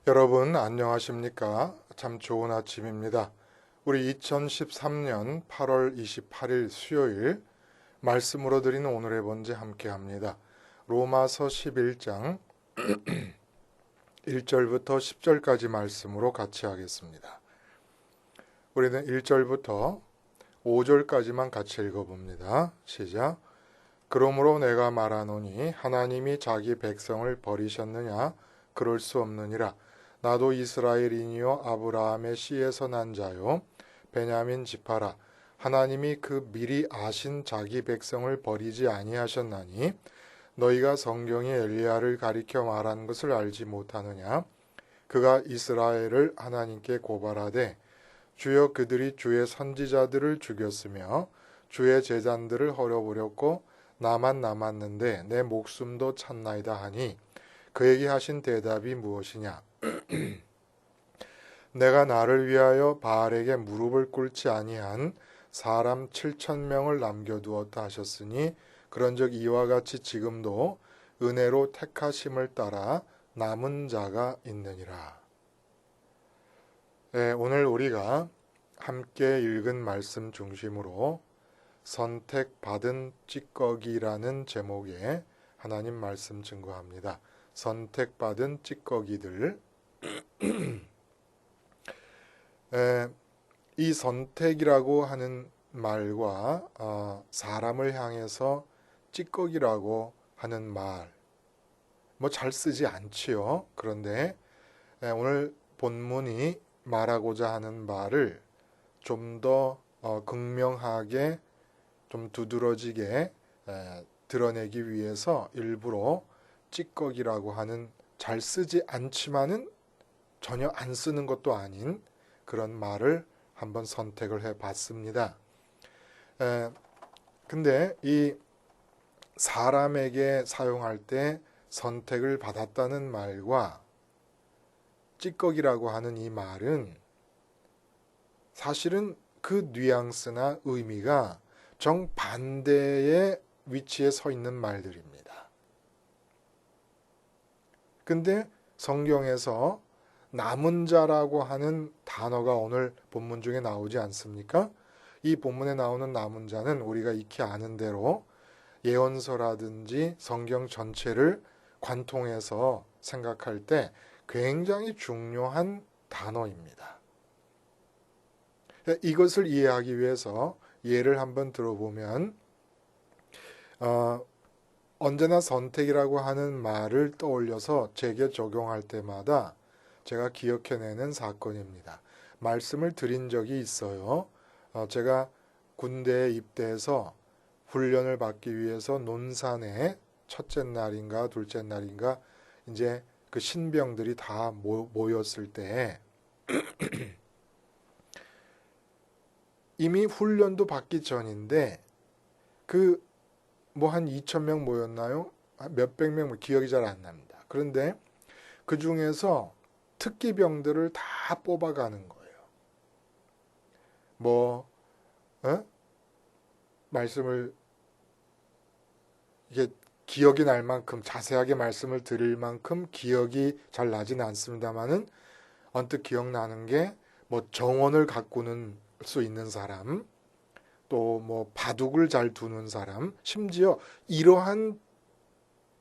여러분 안녕하십니까? 참 좋은 아침입니다. 우리 2013년 8월 28일 수요일 말씀으로 드리는 오늘의 번제 함께 합니다. 로마서 11장 1절부터 10절까지 말씀으로 같이 하겠습니다. 우리는 1절부터 5절까지만 같이 읽어봅니다. 시작. 그러므로 내가 말하노니 하나님이 자기 백성을 버리셨느냐? 그럴 수 없느니라. 나도 이스라엘이니요 아브라함의 씨에서 난 자요 베냐민 지파라. 하나님이 그 미리 아신 자기 백성을 버리지 아니하셨나니 너희가 성경이 엘리야를 가리켜 말한 것을 알지 못하느냐. 그가 이스라엘을 하나님께 고발하되 주여 그들이 주의 선지자들을 죽였으며 주의 제단들을 헐어버렸고 나만 남았는데 내 목숨도 찾나이다 하니 그에게 하신 대답이 무엇이냐. 내가 나를 위하여 바알에게 무릎을 꿇지 아니한 사람 7,000명을 남겨두었다 하셨으니 그런즉 이와 같이 지금도 은혜로 택하심을 따라 남은 자가 있느니라. 오늘 우리가 함께 읽은 말씀 중심으로 선택받은 찌꺼기라는 제목의 하나님 말씀 증거합니다. 선택받은 찌꺼기들. 이 선택이라고 하는 말과 사람을 향해서 찌꺼기라고 하는 말, 뭐 잘 쓰지 않지요. 그런데 오늘 본문이 말하고자 하는 말을 좀 더 극명하게, 좀 두드러지게 드러내기 위해서 일부러 찌꺼기라고 하는, 잘 쓰지 않지만은 전혀 안 쓰는 것도 아닌 그런 말을 한번 선택을 해 봤습니다. 근데 이 사람에게 사용할 때 선택을 받았다는 말과 찌꺼기라고 하는 이 말은 사실은 그 뉘앙스나 의미가 정반대의 위치에 서 있는 말들입니다. 근데 성경에서 남은 자라고 하는 단어가 오늘 본문 중에 나오지 않습니까? 이 본문에 나오는 남은 자는 우리가 익히 아는 대로 예언서라든지 성경 전체를 관통해서 생각할 때 굉장히 중요한 단어입니다. 이것을 이해하기 위해서 예를 한번 들어보면 언제나 선택이라고 하는 말을 떠올려서 제게 적용할 때마다 제가 기억해내는 사건입니다. 말씀을 드린 적이 있어요. 제가 군대에 입대해서 훈련을 받기 위해서 논산에 첫째 날인가 둘째 날인가 이제 그 신병들이 다 모였을 때 이미 훈련도 받기 전인데 그 뭐 한 2,000명 모였나요? 몇백 명, 기억이 잘 안 납니다. 그런데 그 중에서 특기병들을 다 뽑아가는 거예요. 말씀을 이게 기억이 날 만큼 자세하게 말씀을 드릴 만큼 기억이 잘 나지는 않습니다만은 언뜻 기억나는 게 뭐 정원을 가꾸는 수 있는 사람, 또 뭐 바둑을 잘 두는 사람, 심지어 이러한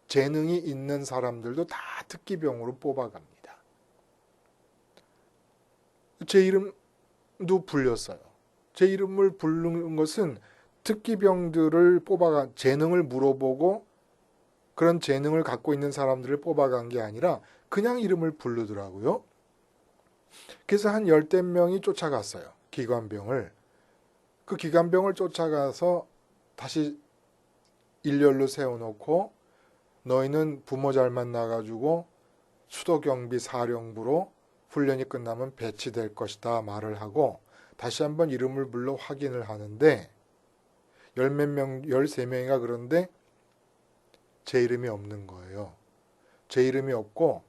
재능이 있는 사람들도 다 특기병으로 뽑아갑니다. 제 이름도 불렸어요. 제 이름을 부르는 것은 특기병들을 뽑아간, 재능을 물어보고 그런 재능을 갖고 있는 사람들을 뽑아간 게 아니라 그냥 이름을 부르더라고요. 그래서 한 10대 명이 쫓아갔어요. 기관병을. 그 기관병을 쫓아가서 다시 일렬로 세워놓고 너희는 부모 잘 만나가지고 수도경비 사령부로 훈련이 끝나면 배치될 것이다 말을 하고 다시 한번 이름을 불러 확인을 하는데 13명인가 그런데 제 이름이 없는 거예요. 제 이름이 없고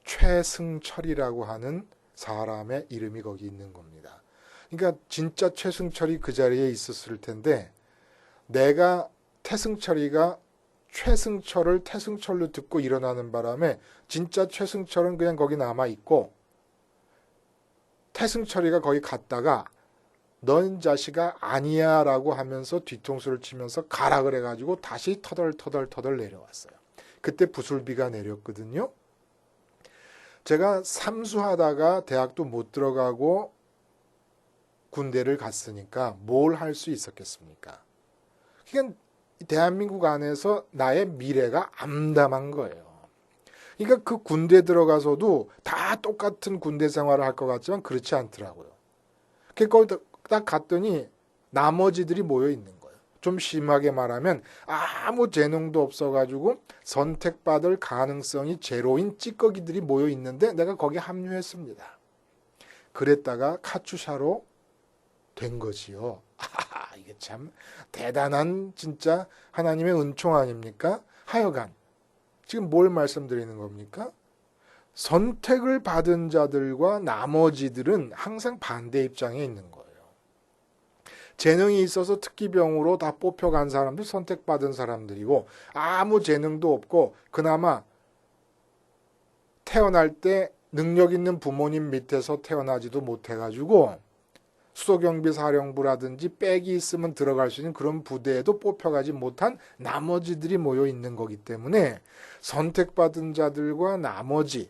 최승철이라고 하는 사람의 이름이 거기 있는 겁니다. 그러니까 진짜 최승철이 그 자리에 있었을 텐데 내가 태승철이가 최승철을 태승철로 듣고 일어나는 바람에 진짜 최승철은 그냥 거기 남아있고 태승철이가 거기 갔다가 넌 자식아 아니야 라고 하면서 뒤통수를 치면서 가라 그래가지고 다시 터덜 내려왔어요. 그때 부술비가 내렸거든요. 제가 삼수하다가 대학도 못 들어가고 군대를 갔으니까 뭘 할 수 있었겠습니까? 그러니까 대한민국 안에서 나의 미래가 암담한 거예요. 그러니까 그 군대 들어가서도 다 똑같은 군대 생활을 할 것 같지만 그렇지 않더라고요. 거기 딱 갔더니 나머지들이 모여 있는 거예요. 좀 심하게 말하면 아무 재능도 없어가지고 선택받을 가능성이 제로인 찌꺼기들이 모여 있는데 내가 거기에 합류했습니다. 그랬다가 카츄샤로 된 것이요. 이게 참 대단한 진짜 하나님의 은총 아닙니까? 하여간 지금 뭘 말씀드리는 겁니까? 선택을 받은 자들과 나머지들은 항상 반대 입장에 있는 거예요. 재능이 있어서 특기병으로 다 뽑혀간 사람들 선택받은 사람들이고 아무 재능도 없고 그나마 태어날 때 능력 있는 부모님 밑에서 태어나지도 못해가지고 수도경비 사령부라든지 백이 있으면 들어갈 수 있는 그런 부대에도 뽑혀가지 못한 나머지들이 모여 있는 거기 때문에 선택받은 자들과 나머지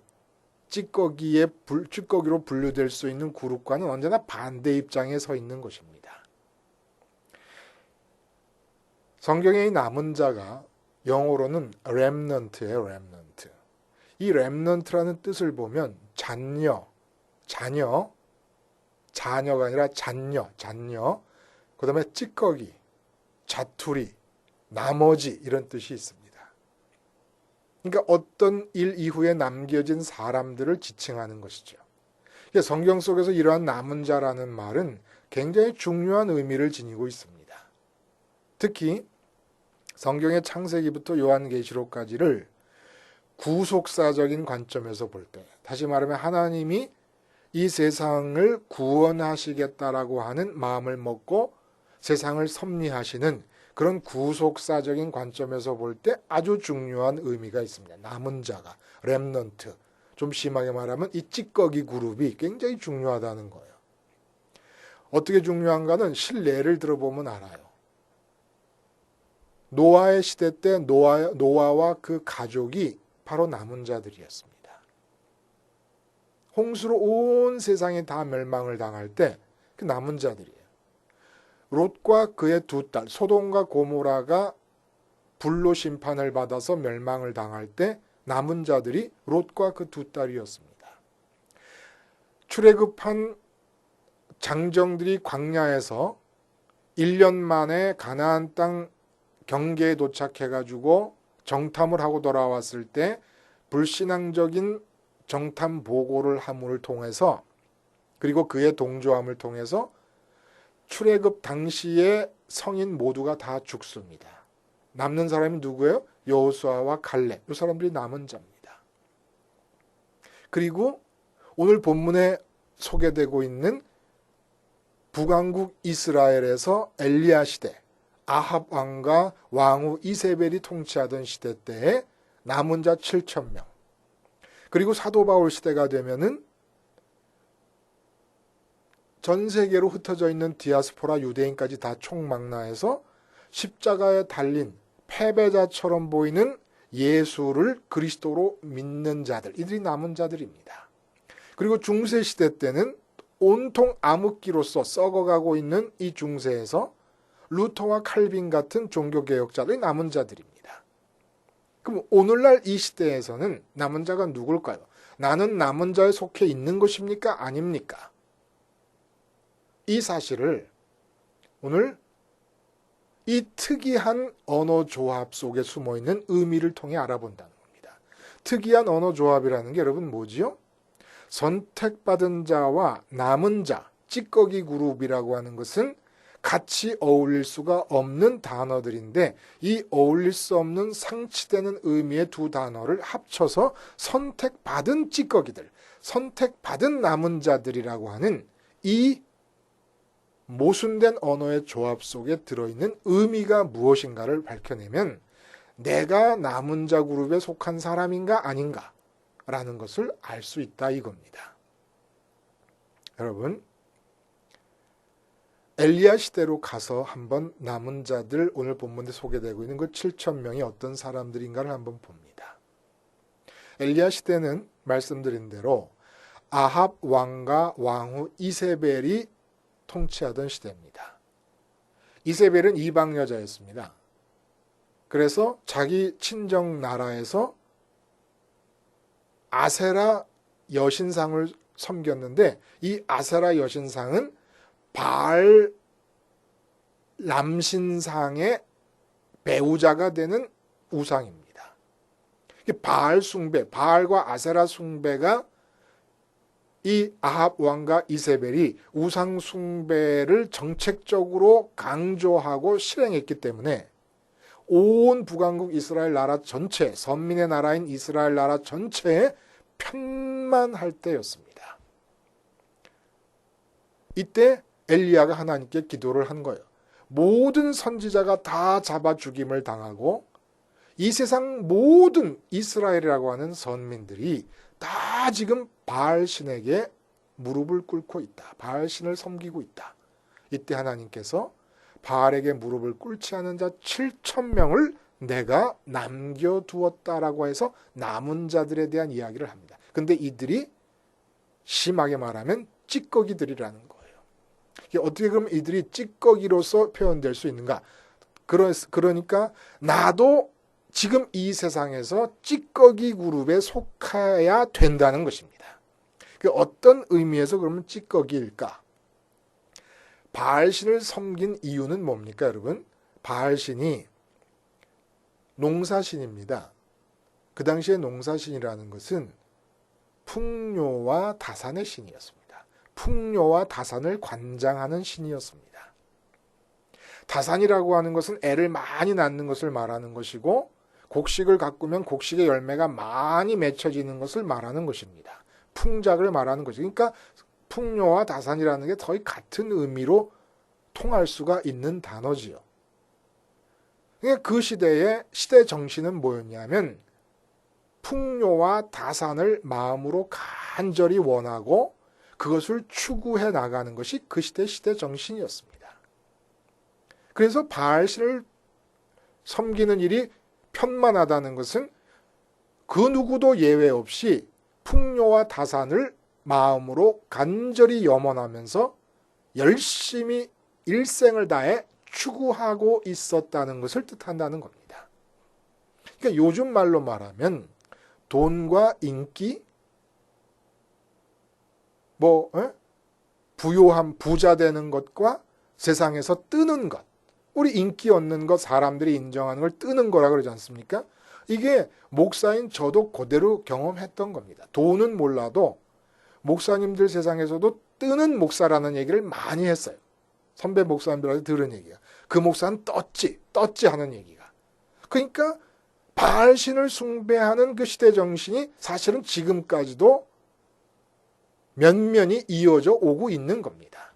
찌꺼기로 분류될 수 있는 그룹과는 언제나 반대 입장에 서 있는 것입니다. 성경의 이 남은 자가 영어로는 remnant예요. remnant. 이 remnant라는 뜻을 보면 자녀가 아니라 잔여, 그 다음에 찌꺼기, 자투리, 나머지 이런 뜻이 있습니다. 그러니까 어떤 일 이후에 남겨진 사람들을 지칭하는 것이죠. 성경 속에서 이러한 남은 자라는 말은 굉장히 중요한 의미를 지니고 있습니다. 특히 성경의 창세기부터 요한계시록까지를 구속사적인 관점에서 볼 때, 다시 말하면 하나님이 이 세상을 구원하시겠다라고 하는 마음을 먹고 세상을 섭리하시는 그런 구속사적인 관점에서 볼 때 아주 중요한 의미가 있습니다. 남은 자가, 렘넌트. 좀 심하게 말하면 이 찌꺼기 그룹이 굉장히 중요하다는 거예요. 어떻게 중요한가는 실례를 들어보면 알아요. 노아의 시대 때 노아와 그 가족이 바로 남은 자들이었습니다. 홍수로 온 세상이 다 멸망을 당할 때 그 남은 자들이에요. 롯과 그의 두 딸 소돔과 고모라가 불로 심판을 받아서 멸망을 당할 때 남은 자들이 롯과 그 두 딸이었습니다. 출애굽한 장정들이 광야에서 1년 만에 가나안 땅 경계에 도착해가지고 정탐을 하고 돌아왔을 때 불신앙적인 정탐 보고를 함을 통해서 그리고 그의 동조함을 통해서 출애굽 당시에 성인 모두가 다 죽습니다. 남는 사람이 누구예요? 여호수아와 갈렙. 이 사람들이 남은 자입니다. 그리고 오늘 본문에 소개되고 있는 북왕국 이스라엘에서 엘리야 시대, 아합 왕과 왕후 이세벨이 통치하던 시대 때에 남은 자 7,000명. 그리고 사도 바울 시대가 되면은 전 세계로 흩어져 있는 디아스포라 유대인까지 다 총망라해서 십자가에 달린 패배자처럼 보이는 예수를 그리스도로 믿는 자들, 이들이 남은 자들입니다. 그리고 중세 시대 때는 온통 암흑기로서 썩어가고 있는 이 중세에서 루터와 칼빈 같은 종교개혁자들이 남은 자들입니다. 그럼 오늘날 이 시대에서는 남은 자가 누굴까요? 나는 남은 자에 속해 있는 것입니까? 아닙니까? 이 사실을 오늘 이 특이한 언어 조합 속에 숨어있는 의미를 통해 알아본다는 겁니다. 특이한 언어 조합이라는 게 여러분 뭐지요? 선택받은 자와 남은 자, 찌꺼기 그룹이라고 하는 것은 같이 어울릴 수가 없는 단어들인데 이 어울릴 수 없는 상치되는 의미의 두 단어를 합쳐서 선택받은 찌꺼기들, 선택받은 남은 자들이라고 하는 이 모순된 언어의 조합 속에 들어있는 의미가 무엇인가를 밝혀내면 내가 남은 자 그룹에 속한 사람인가 아닌가라는 것을 알 수 있다 이겁니다. 여러분, 엘리야 시대로 가서 한번 남은 자들, 오늘 본문에 소개되고 있는 그 7천 명이 어떤 사람들인가를 한번 봅니다. 엘리야 시대는 말씀드린 대로 아합 왕과 왕후 이세벨이 통치하던 시대입니다. 이세벨은 이방 여자였습니다. 그래서 자기 친정 나라에서 아세라 여신상을 섬겼는데, 이 아세라 여신상은 바알 남신상의 배우자가 되는 우상입니다. 바알 숭배, 바알과 아세라 숭배가, 이 아합 왕과 이세벨이 우상 숭배를 정책적으로 강조하고 실행했기 때문에 온 북왕국 이스라엘 나라 전체, 선민의 나라인 이스라엘 나라 전체에 편만할 때였습니다. 이때 엘리야가 하나님께 기도를 한 거예요. 모든 선지자가 다 잡아 죽임을 당하고 이 세상 모든 이스라엘이라고 하는 선민들이 다 지금 바알신에게 무릎을 꿇고 있다. 바알신을 섬기고 있다. 이때 하나님께서 바알에게 무릎을 꿇지 않은 자 7천 명을 내가 남겨두었다라고 해서 남은 자들에 대한 이야기를 합니다. 근데 이들이 심하게 말하면 찌꺼기들이라는 거예요. 어떻게 그러면 이들이 찌꺼기로서 표현될 수 있는가? 그러니까 나도 지금 이 세상에서 찌꺼기 그룹에 속해야 된다는 것입니다. 어떤 의미에서 그러면 찌꺼기일까? 바알신을 섬긴 이유는 뭡니까, 여러분? 바알신이 농사신입니다. 그 당시에 농사신이라는 것은 풍요와 다산의 신이었습니다. 풍요와 다산을 관장하는 신이었습니다. 다산이라고 하는 것은 애를 많이 낳는 것을 말하는 것이고, 곡식을 가꾸면 곡식의 열매가 많이 맺혀지는 것을 말하는 것입니다. 풍작을 말하는 것이. 그러니까 풍요와 다산이라는 게 거의 같은 의미로 통할 수가 있는 단어지요. 그러니까 그 시대의 시대 정신은 뭐였냐면 풍요와 다산을 마음으로 간절히 원하고 그것을 추구해 나가는 것이 그 시대 정신이었습니다. 그래서 바알신을 섬기는 일이 편만하다는 것은 그 누구도 예외 없이 풍요와 다산을 마음으로 간절히 염원하면서 열심히 일생을 다해 추구하고 있었다는 것을 뜻한다는 겁니다. 그러니까 요즘 말로 말하면 돈과 인기, 부요함, 부자 되는 것과 세상에서 뜨는 것, 우리 인기 얻는 것, 사람들이 인정하는 걸 뜨는 거라 그러지 않습니까? 이게 목사인 저도 그대로 경험했던 겁니다. 돈은 몰라도 목사님들 세상에서도 뜨는 목사라는 얘기를 많이 했어요. 선배 목사님들한테 들은 얘기가. 그 목사는 떴지 하는 얘기가. 그러니까 바알신을 숭배하는 그 시대 정신이 사실은 지금까지도 면면이 이어져 오고 있는 겁니다.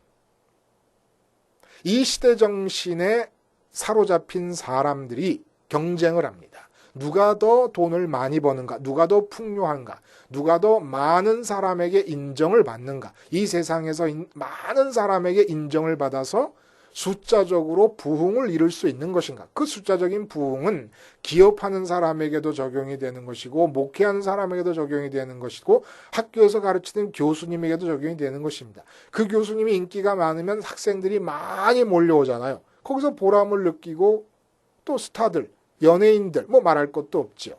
이 시대 정신에 사로잡힌 사람들이 경쟁을 합니다. 누가 더 돈을 많이 버는가? 누가 더 풍요한가? 누가 더 많은 사람에게 인정을 받는가? 이 세상에서 많은 사람에게 인정을 받아서 숫자적으로 부흥을 이룰 수 있는 것인가? 그 숫자적인 부흥은 기업하는 사람에게도 적용이 되는 것이고, 목회하는 사람에게도 적용이 되는 것이고, 학교에서 가르치는 교수님에게도 적용이 되는 것입니다. 그 교수님이 인기가 많으면 학생들이 많이 몰려오잖아요. 거기서 보람을 느끼고 또 스타들, 연예인들 말할 것도 없죠.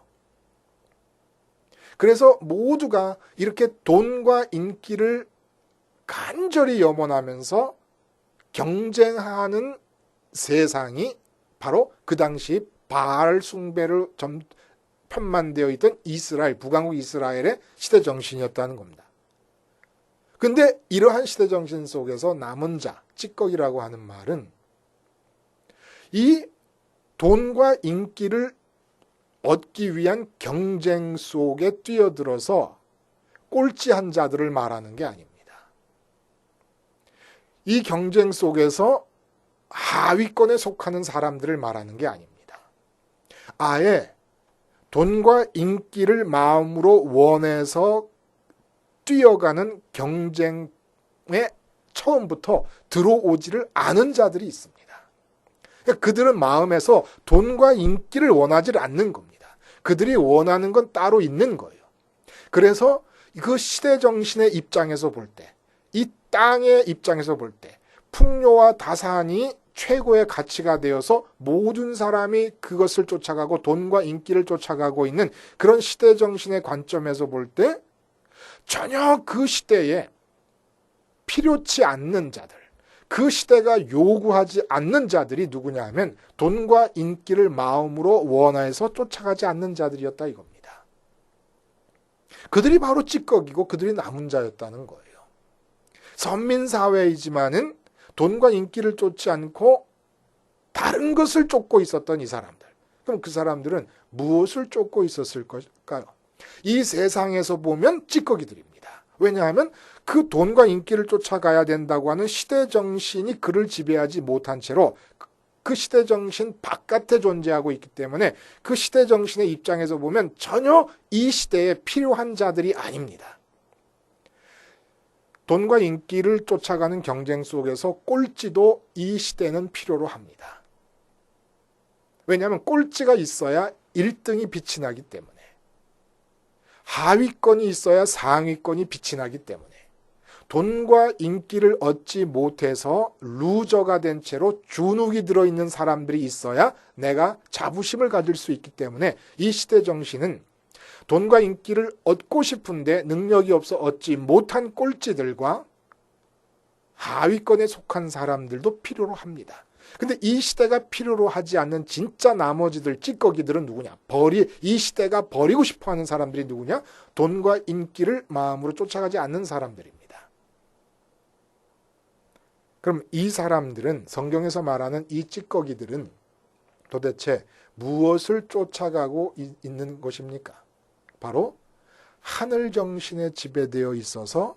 그래서 모두가 이렇게 돈과 인기를 간절히 염원하면서 경쟁하는 세상이 바로 그 당시 바알 숭배를 편만되어 있던 이스라엘, 북왕국 이스라엘의 시대 정신이었다는 겁니다. 근데 이러한 시대 정신 속에서 남은 자, 찌꺼기라고 하는 말은 이 돈과 인기를 얻기 위한 경쟁 속에 뛰어들어서 꼴찌한 자들을 말하는 게 아닙니다. 이 경쟁 속에서 하위권에 속하는 사람들을 말하는 게 아닙니다. 아예 돈과 인기를 마음으로 원해서 뛰어가는 경쟁에 처음부터 들어오지를 않은 자들이 있습니다. 그러니까 그들은 마음에서 돈과 인기를 원하지 않는 겁니다. 그들이 원하는 건 따로 있는 거예요. 그래서 그 시대 정신의 입장에서 볼 때, 이 땅의 입장에서 볼 때 풍요와 다산이 최고의 가치가 되어서 모든 사람이 그것을 쫓아가고 돈과 인기를 쫓아가고 있는 그런 시대 정신의 관점에서 볼 때 전혀 그 시대에 필요치 않는 자들, 그 시대가 요구하지 않는 자들이 누구냐 하면 돈과 인기를 마음으로 원해서 쫓아가지 않는 자들이었다 이겁니다. 그들이 바로 찌꺼기고 그들이 남은 자였다는 거예요. 선민사회이지만은 돈과 인기를 쫓지 않고 다른 것을 쫓고 있었던 이 사람들. 그럼 그 사람들은 무엇을 쫓고 있었을 걸까요? 이 세상에서 보면 찌꺼기들입니다. 왜냐하면 그 돈과 인기를 쫓아가야 된다고 하는 시대 정신이 그를 지배하지 못한 채로 그 시대 정신 바깥에 존재하고 있기 때문에 그 시대 정신의 입장에서 보면 전혀 이 시대에 필요한 자들이 아닙니다. 돈과 인기를 쫓아가는 경쟁 속에서 꼴찌도 이 시대는 필요로 합니다. 왜냐하면 꼴찌가 있어야 1등이 빛이 나기 때문에, 하위권이 있어야 상위권이 빛이 나기 때문에, 돈과 인기를 얻지 못해서 루저가 된 채로 주눅이 들어있는 사람들이 있어야 내가 자부심을 가질 수 있기 때문에 이 시대 정신은 돈과 인기를 얻고 싶은데 능력이 없어 얻지 못한 꼴찌들과 하위권에 속한 사람들도 필요로 합니다. 근데 이 시대가 필요로 하지 않는 진짜 나머지들 찌꺼기들은 누구냐? 이 시대가 버리고 싶어하는 사람들이 누구냐? 돈과 인기를 마음으로 쫓아가지 않는 사람들입니다. 그럼 이 사람들은, 성경에서 말하는 이 찌꺼기들은 도대체 무엇을 쫓아가고 있는 것입니까? 바로 하늘 정신에 지배되어 있어서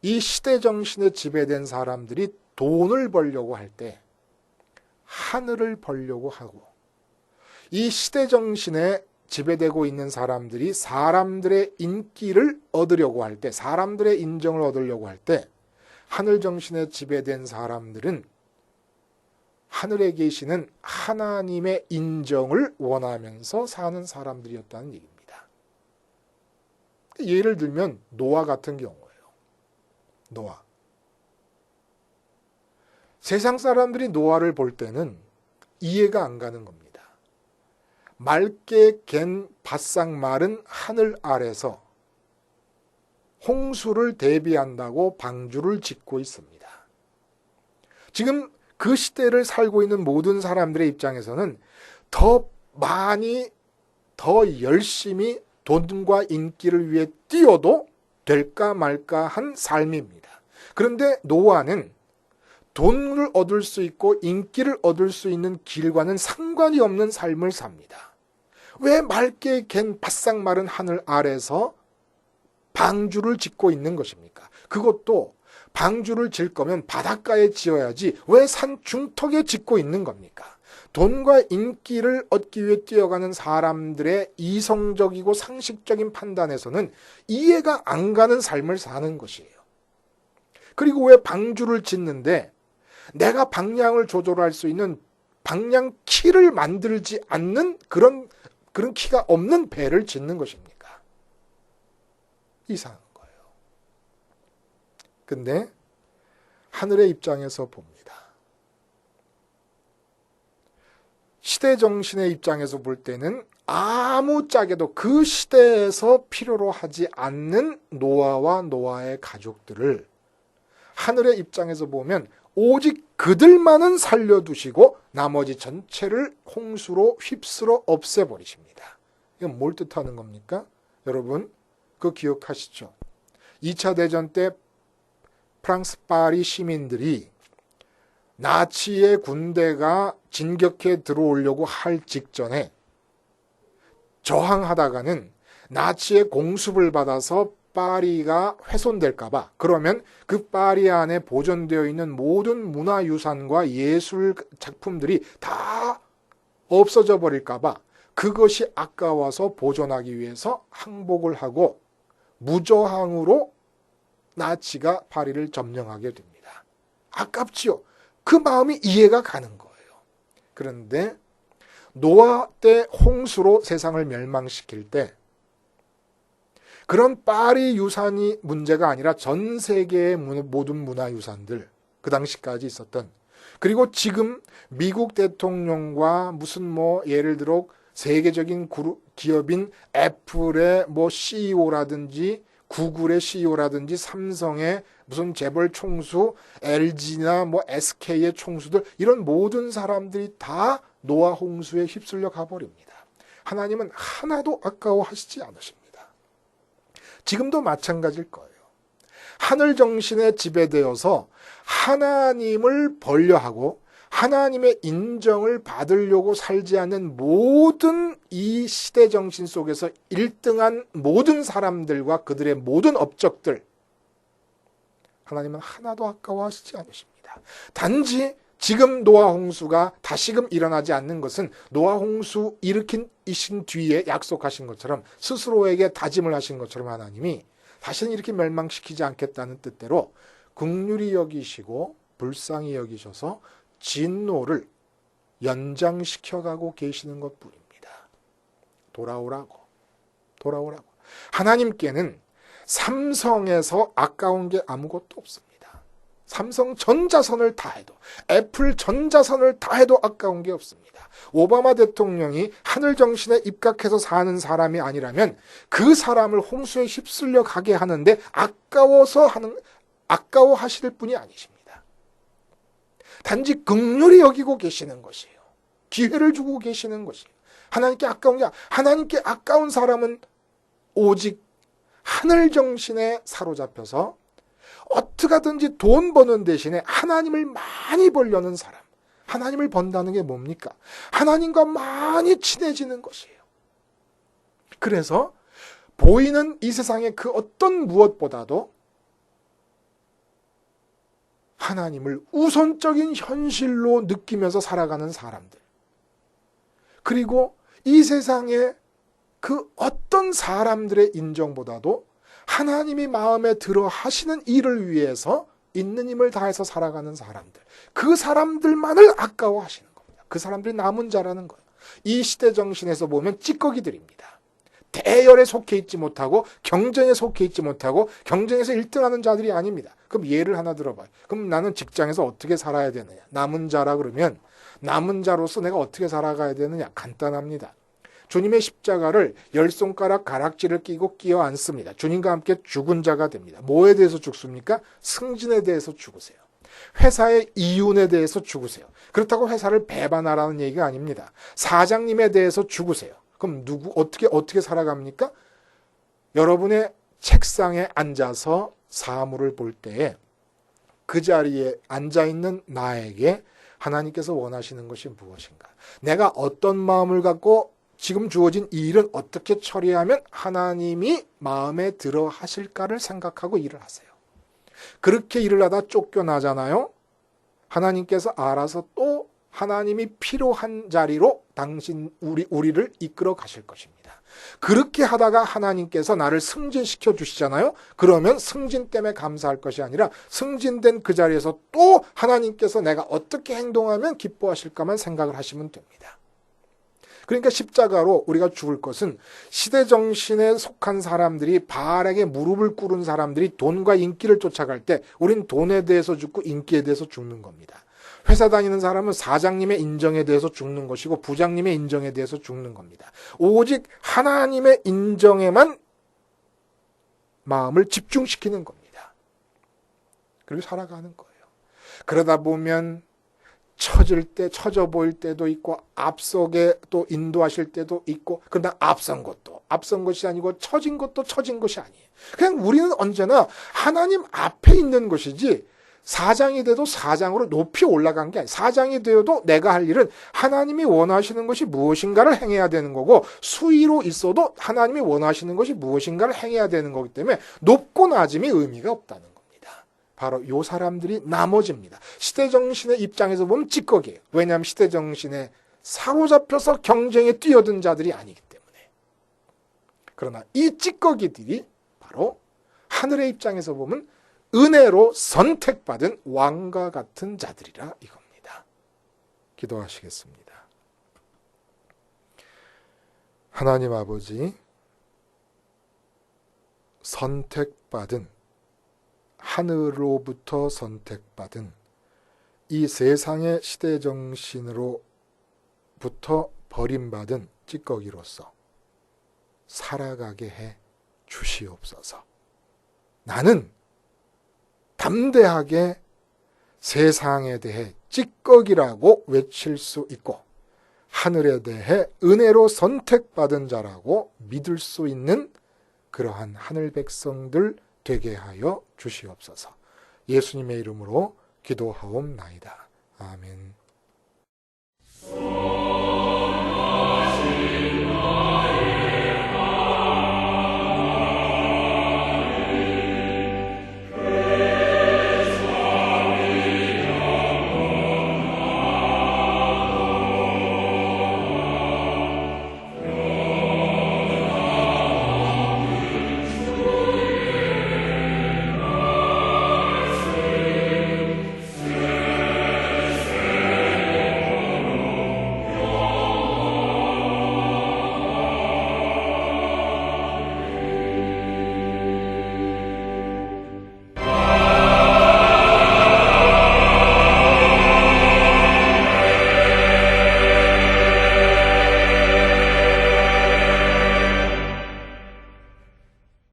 이 시대 정신에 지배된 사람들이 돈을 벌려고 할 때 하늘을 벌려고 하고, 이 시대 정신에 지배되고 있는 사람들이 사람들의 인기를 얻으려고 할 때, 사람들의 인정을 얻으려고 할 때 하늘 정신에 지배된 사람들은 하늘에 계시는 하나님의 인정을 원하면서 사는 사람들이었다는 얘기입니다. 예를 들면 노아 같은 경우예요. 노아. 세상 사람들이 노아를 볼 때는 이해가 안 가는 겁니다. 맑게 갠 바싹 마른 하늘 아래서 홍수를 대비한다고 방주를 짓고 있습니다. 지금 그 시대를 살고 있는 모든 사람들의 입장에서는 더 많이, 더 열심히 돈과 인기를 위해 뛰어도 될까 말까 한 삶입니다. 그런데 노아는 돈을 얻을 수 있고 인기를 얻을 수 있는 길과는 상관이 없는 삶을 삽니다. 왜 맑게 갠 바싹 마른 하늘 아래서 방주를 짓고 있는 것입니까? 그것도 방주를 질 거면 바닷가에 지어야지 왜 산 중턱에 짓고 있는 겁니까? 돈과 인기를 얻기 위해 뛰어가는 사람들의 이성적이고 상식적인 판단에서는 이해가 안 가는 삶을 사는 것이에요. 그리고 왜 방주를 짓는데 내가 방향을 조절할 수 있는 방향 키를 만들지 않는 그런 키가 없는 배를 짓는 것입니까? 이상한 거예요. 근데 하늘의 입장에서 봅니다. 시대 정신의 입장에서 볼 때는 아무짝에도 그 시대에서 필요로 하지 않는 노아와 노아의 가족들을 하늘의 입장에서 보면 오직 그들만은 살려두시고 나머지 전체를 홍수로 휩쓸어 없애버리십니다. 이건 뭘 뜻하는 겁니까? 여러분 그거 기억하시죠? 2차 대전 때 프랑스 파리 시민들이 나치의 군대가 진격해 들어오려고 할 직전에 저항하다가는 나치의 공습을 받아서 파리가 훼손될까봐, 그러면 그 파리 안에 보존되어 있는 모든 문화유산과 예술 작품들이 다 없어져 버릴까봐 그것이 아까워서 보존하기 위해서 항복을 하고 무저항으로 나치가 파리를 점령하게 됩니다. 아깝지요. 그 마음이 이해가 가는 거예요. 그런데 노아 때 홍수로 세상을 멸망시킬 때 그런 파리 유산이 문제가 아니라 전 세계의 모든 문화유산들, 그 당시까지 있었던, 그리고 지금 미국 대통령과 무슨 예를 들어 세계적인 기업인 애플의 CEO라든지 구글의 CEO라든지 삼성의 무슨 재벌 총수, LG나 SK의 총수들, 이런 모든 사람들이 다 노아 홍수에 휩쓸려 가버립니다. 하나님은 하나도 아까워하시지 않으십니다. 지금도 마찬가지일 거예요. 하늘 정신에 지배되어서 하나님을 번려하고 하나님의 인정을 받으려고 살지 않는 모든 이 시대 정신 속에서 1등한 모든 사람들과 그들의 모든 업적들, 하나님은 하나도 아까워하시지 않으십니다. 단지 지금 노아 홍수가 다시금 일어나지 않는 것은 노아 홍수 일으킨 이신 뒤에 약속하신 것처럼, 스스로에게 다짐을 하신 것처럼 하나님이 다시는 이렇게 멸망시키지 않겠다는 뜻대로 긍휼히 여기시고 불쌍히 여기셔서 진노를 연장시켜가고 계시는 것뿐입니다. 돌아오라고. 하나님께는 삼성에서 아까운 게 아무것도 없습니다. 삼성 전자선을 다 해도, 애플 전자선을 다 해도 아까운 게 없습니다. 오바마 대통령이 하늘 정신에 입각해서 사는 사람이 아니라면 그 사람을 홍수에 휩쓸려 가게 하는데 아까워하실 분이 아니십니다. 단지 긍휼히 여기고 계시는 것이에요. 기회를 주고 계시는 것이에요. 하나님께 아까운 게, 하나님께 아까운 사람은 오직 하늘 정신에 사로잡혀서 어떻게 하든지 돈 버는 대신에 하나님을 많이 벌려는 사람. 하나님을 번다는 게 뭡니까? 하나님과 많이 친해지는 것이에요. 그래서 보이는 이 세상의 그 어떤 무엇보다도 하나님을 우선적인 현실로 느끼면서 살아가는 사람들. 그리고 이 세상의 그 어떤 사람들의 인정보다도 하나님이 마음에 들어 하시는 일을 위해서 있는 힘을 다해서 살아가는 사람들, 그 사람들만을 아까워하시는 겁니다. 그 사람들이 남은 자라는 거예요. 이 시대 정신에서 보면 찌꺼기들입니다. 대열에 속해 있지 못하고 경쟁에 속해 있지 못하고 경쟁에서 1등하는 자들이 아닙니다. 그럼 예를 하나 들어봐요. 그럼 나는 직장에서 어떻게 살아야 되느냐? 남은 자라 그러면 남은 자로서 내가 어떻게 살아가야 되느냐? 간단합니다. 주님의 십자가를 10손가락 가락지를 끼고 끼어 앉습니다. 주님과 함께 죽은 자가 됩니다. 뭐에 대해서 죽습니까? 승진에 대해서 죽으세요. 회사의 이윤에 대해서 죽으세요. 그렇다고 회사를 배반하라는 얘기가 아닙니다. 사장님에 대해서 죽으세요. 그럼 어떻게 살아갑니까? 여러분의 책상에 앉아서 사물을 볼 때에 그 자리에 앉아있는 나에게 하나님께서 원하시는 것이 무엇인가? 내가 어떤 마음을 갖고 지금 주어진 이 일은 어떻게 처리하면 하나님이 마음에 들어 하실까를 생각하고 일을 하세요. 그렇게 일을 하다 쫓겨나잖아요. 하나님께서 알아서 또 하나님이 필요한 자리로 우리를 이끌어 가실 것입니다. 그렇게 하다가 하나님께서 나를 승진시켜 주시잖아요. 그러면 승진 때문에 감사할 것이 아니라 승진된 그 자리에서 또 하나님께서 내가 어떻게 행동하면 기뻐하실까만 생각을 하시면 됩니다. 그러니까 십자가로 우리가 죽을 것은 시대정신에 속한 사람들이, 바알에게 무릎을 꿇은 사람들이 돈과 인기를 쫓아갈 때 우린 돈에 대해서 죽고 인기에 대해서 죽는 겁니다. 회사 다니는 사람은 사장님의 인정에 대해서 죽는 것이고 부장님의 인정에 대해서 죽는 겁니다. 오직 하나님의 인정에만 마음을 집중시키는 겁니다. 그리고 살아가는 거예요. 그러다 보면 처져 보일 때도 있고 앞서게 또 인도하실 때도 있고, 그러나 앞선 것이 아니고 처진 것이 아니에요. 그냥 우리는 언제나 하나님 앞에 있는 것이지 사장이 돼도 사장으로 높이 올라간 게 아니에요. 사장이 되어도 내가 할 일은 하나님이 원하시는 것이 무엇인가를 행해야 되는 거고, 수위로 있어도 하나님이 원하시는 것이 무엇인가를 행해야 되는 거기 때문에 높고 낮음이 의미가 없다는 겁니다. 바로 요 사람들이 나머지입니다. 시대정신의 입장에서 보면 찌꺼기예요. 왜냐하면 시대정신의 사로잡혀서 경쟁에 뛰어든 자들이 아니기 때문에. 그러나 이 찌꺼기들이 바로 하늘의 입장에서 보면 은혜로 선택받은 왕과 같은 자들이라 이겁니다. 기도하시겠습니다. 하나님 아버지, 선택받은, 하늘로부터 선택받은 이 세상의 시대정신으로부터 버림받은 찌꺼기로서 살아가게 해 주시옵소서. 나는 담대하게 세상에 대해 찌꺼기라고 외칠 수 있고 하늘에 대해 은혜로 선택받은 자라고 믿을 수 있는 그러한 하늘 백성들 되게 하여 주시옵소서. 예수님의 이름으로 기도하옵나이다. 아멘.